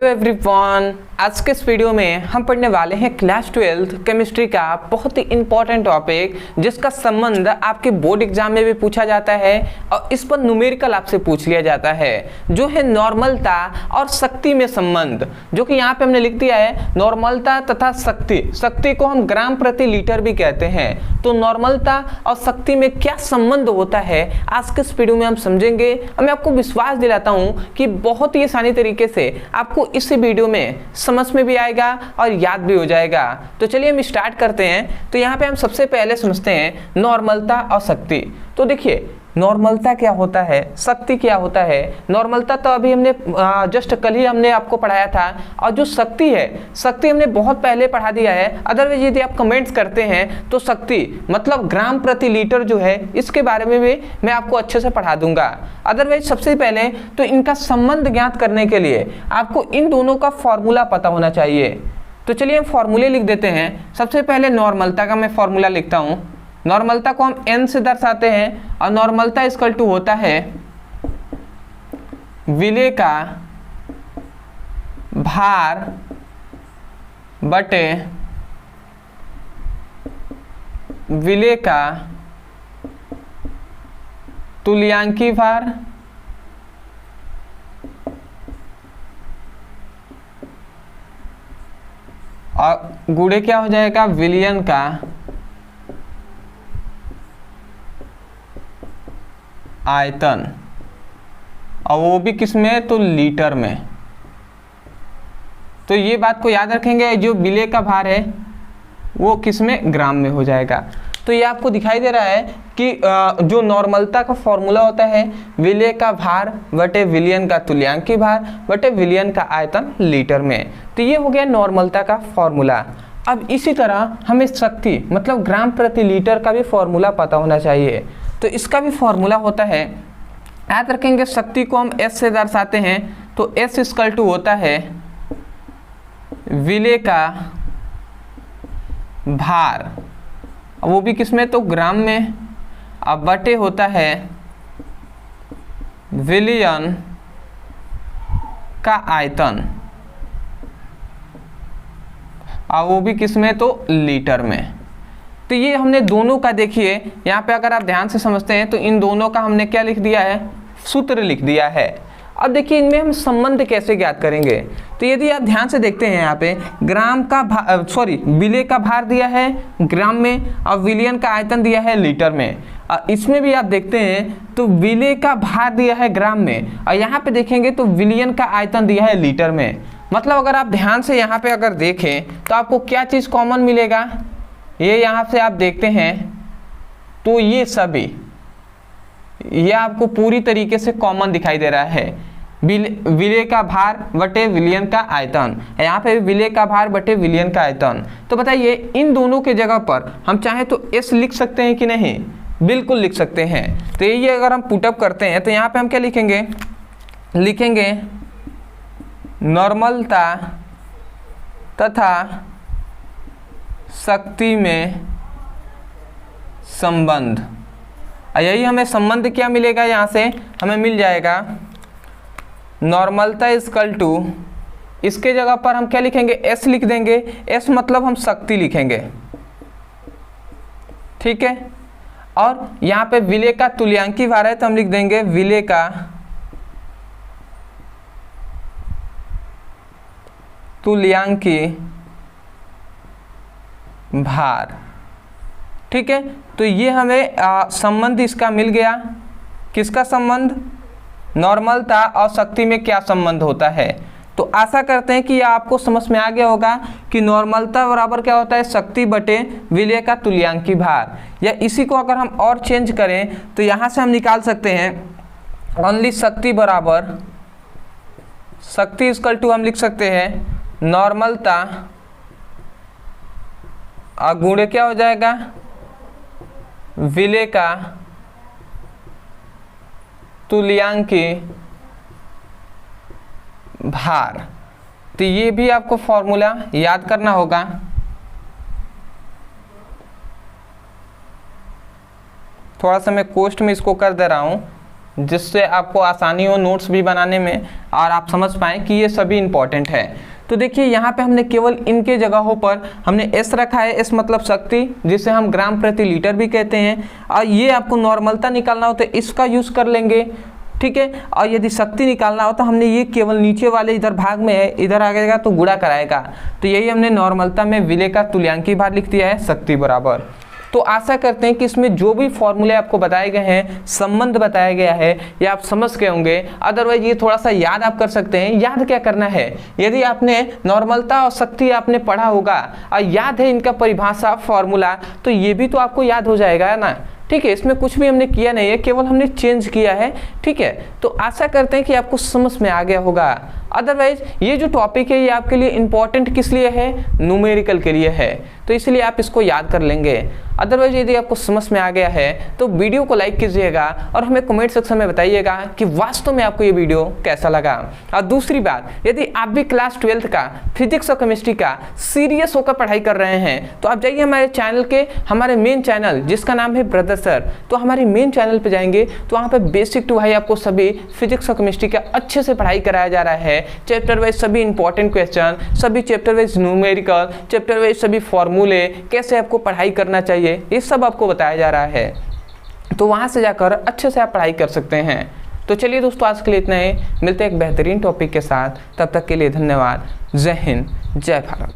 Hello everyone, आज के इस वीडियो में हम पढ़ने वाले हैं क्लास 12 केमिस्ट्री का बहुत ही इंपॉर्टेंट टॉपिक जिसका संबंध आपके बोर्ड एग्जाम में भी पूछा जाता है और इस पर न्यूमेरिकल आपसे पूछ लिया जाता है, जो है नॉर्मलता और शक्ति में संबंध। जो कि यहाँ पे हमने लिख दिया है नॉर्मलता तथा शक्ति। शक्ति को हम ग्राम प्रति लीटर भी कहते हैं। तो नॉर्मलता और शक्ति में क्या संबंध होता है आज के इस वीडियो में हम समझेंगे। और मैं आपको विश्वास दिलाता हूँ कि बहुत ही आसानी तरीके से आपको इस वीडियो में समझ में भी आएगा और याद भी हो जाएगा। तो चलिए हम स्टार्ट करते हैं। तो यहाँ पे हम सबसे पहले समझते हैं नॉर्मलता और शक्ति। तो देखिए नॉर्मलता क्या होता है, शक्ति क्या होता है। नॉर्मलता तो अभी हमने जस्ट कल ही हमने आपको पढ़ाया था, और जो शक्ति है शक्ति हमने बहुत पहले पढ़ा दिया है। अदरवाइज यदि आप कमेंट्स करते हैं तो शक्ति मतलब ग्राम प्रति लीटर जो है इसके बारे में भी मैं आपको अच्छे से पढ़ा दूंगा। अदरवाइज सबसे पहले तो इनका संबंध ज्ञात करने के लिए आपको इन दोनों का फॉर्मूला पता होना चाहिए। तो चलिए हम फॉर्मूले लिख देते हैं। सबसे पहले नॉर्मलता का मैं फॉर्मूला लिखता हूँ। नॉर्मलता को हम n से दर्शाते हैं और नॉर्मलता इक्वल टू होता है विलेय का भार बटे विलेय का तुल्यांकी भार और गुणे क्या हो जाएगा विलयन का आयतन, और वो भी किस में तो लीटर में। तो ये बात को याद रखेंगे, जो विलेय का भार है वो किस में ग्राम में हो जाएगा। तो ये आपको दिखाई दे रहा है कि जो नॉर्मलता का फॉर्मूला होता है विलेय का भार बटे विलयन का तुल्यांकी भार बटे विलयन का आयतन लीटर में। तो ये हो गया नॉर्मलता का फॉर्मूला। अब इसी तरह हमें शक्ति मतलब ग्राम प्रति लीटर का भी फॉर्मूला पता होना चाहिए। तो इसका भी फॉर्मूला होता है, याद रखेंगे, शक्ति को हम S से दर्शाते हैं। तो S इक्वल टू होता है विलेय का भार, वो भी किसमें तो ग्राम में, अब बटे होता है विलयन का आयतन, और वो भी किसमें तो लीटर में। तो ये हमने दोनों का देखिए यहाँ पे अगर आप ध्यान से समझते हैं तो इन दोनों का हमने क्या लिख दिया है, सूत्र लिख दिया है। अब देखिए इनमें हम संबंध कैसे ज्ञात करेंगे। तो यदि आप ध्यान से देखते हैं यहाँ पे ग्राम का विलेय का भार दिया है ग्राम में और विलयन का आयतन दिया है लीटर में। इसमें भी आप देखते हैं तो विलेय का भार दिया है ग्राम में और यहाँ पे देखेंगे तो विलयन का आयतन दिया है लीटर में। मतलब अगर आप ध्यान से यहाँ पे अगर देखें तो आपको क्या चीज़ कॉमन मिलेगा, ये यहाँ से आप देखते हैं तो ये सभी ये आपको पूरी तरीके से कॉमन दिखाई दे रहा है। विलेय का भार बटे विलयन का आयतन, यहाँ पे विलेय का भार बटे विलयन का आयतन। तो बताइए इन दोनों के जगह पर हम चाहे तो S लिख सकते हैं कि नहीं, बिल्कुल लिख सकते हैं। तो ये अगर हम पुटअप करते हैं तो यहाँ पे हम क्या लिखेंगे नॉर्मलता तथा शक्ति में संबंध। यही हमें संबंध क्या मिलेगा, यहाँ से हमें मिल जाएगा नॉर्मलता इक्वल टू, इसके जगह पर हम क्या लिखेंगे S लिख देंगे। S मतलब हम शक्ति लिखेंगे, ठीक है। और यहाँ पे विलेय का तुल्यांकी भार है तो हम लिख देंगे विलेय का तुल्यांकी भार, ठीक है। तो ये हमें संबंध इसका मिल गया। किसका संबंध, नॉर्मलता और शक्ति में क्या संबंध होता है। तो आशा करते हैं कि ये आपको समझ में आ गया होगा कि नॉर्मलता बराबर क्या होता है शक्ति बटे विलेय का तुल्यांकी भार। या इसी को अगर हम और चेंज करें तो यहाँ से हम निकाल सकते हैं ओनली शक्ति बराबर, शक्ति इक्वल टू हम लिख सकते हैं नॉर्मलता और गुणे क्या हो जाएगा विलेय का तुल्यांकी भार। तो ये भी आपको फॉर्मूला याद करना होगा। थोड़ा सा मैं कोष्ठ में इसको कर दे रहा हूँ जिससे आपको आसानी हो नोट्स भी बनाने में और आप समझ पाएँ कि ये सभी इंपॉर्टेंट है। तो देखिए यहाँ पे हमने केवल इनके जगहों पर हमने एस रखा है, एस मतलब शक्ति, जिसे हम ग्राम प्रति लीटर भी कहते हैं। और ये आपको नॉर्मलता निकालना हो तो इसका यूज़ कर लेंगे, ठीक है। और यदि शक्ति निकालना हो तो हमने ये केवल नीचे वाले इधर भाग में है, इधर आ जाएगा तो गुणा कराएगा। तो यही हमने नॉर्मलता में विलय का तुल्यांकी भार लिख दिया है, शक्ति बराबर। तो आशा करते हैं कि इसमें जो भी फॉर्मूले आपको बताए गए हैं, संबंध बताया गया है, ये आप समझ गए होंगे। अदरवाइज ये थोड़ा सा याद आप कर सकते हैं। याद क्या करना है, यदि आपने नॉर्मलता और शक्ति आपने पढ़ा होगा और याद है इनका परिभाषा फॉर्मूला, तो ये भी तो आपको याद हो जाएगा ना, ठीक है। इसमें कुछ भी हमने किया नहीं है, केवल हमने चेंज किया है, ठीक है। तो आशा करते हैं कि आपको समझ में आ गया होगा। अदरवाइज ये जो टॉपिक है ये आपके लिए इंपॉर्टेंट किस लिए है, न्यूमेरिकल के लिए है, तो इसलिए आप इसको याद कर लेंगे। अदरवाइज यदि आपको समझ में आ गया है तो वीडियो को लाइक कीजिएगा और हमें कमेंट सेक्शन में बताइएगा कि वास्तव में आपको ये वीडियो कैसा लगा। और दूसरी बात, यदि आप भी क्लास 12 का फिजिक्स और केमिस्ट्री का सीरियस होकर पढ़ाई कर रहे हैं तो आप जाइए हमारे चैनल के, हमारे मेन चैनल जिसका नाम है ब्रदर सर, तो हमारे मेन चैनल पर जाएंगे तो वहाँ पर बेसिक टू हाई आपको सभी फिजिक्स और केमिस्ट्री का अच्छे से पढ़ाई कराया जा रहा है। चैप्टर वाइज सभी इंपॉर्टेंट क्वेश्चन, सभी chapter wise numerical, chapter wise सभी फॉर्मूले, कैसे आपको पढ़ाई करना चाहिए, ये सब आपको बताया जा रहा है। तो वहां से जाकर अच्छे से आप पढ़ाई कर सकते हैं। तो चलिए दोस्तों, आज के लिए इतना ही। मिलते हैं एक बेहतरीन टॉपिक के साथ, तब तक के लिए धन्यवाद। जय हिंद, जय भारत।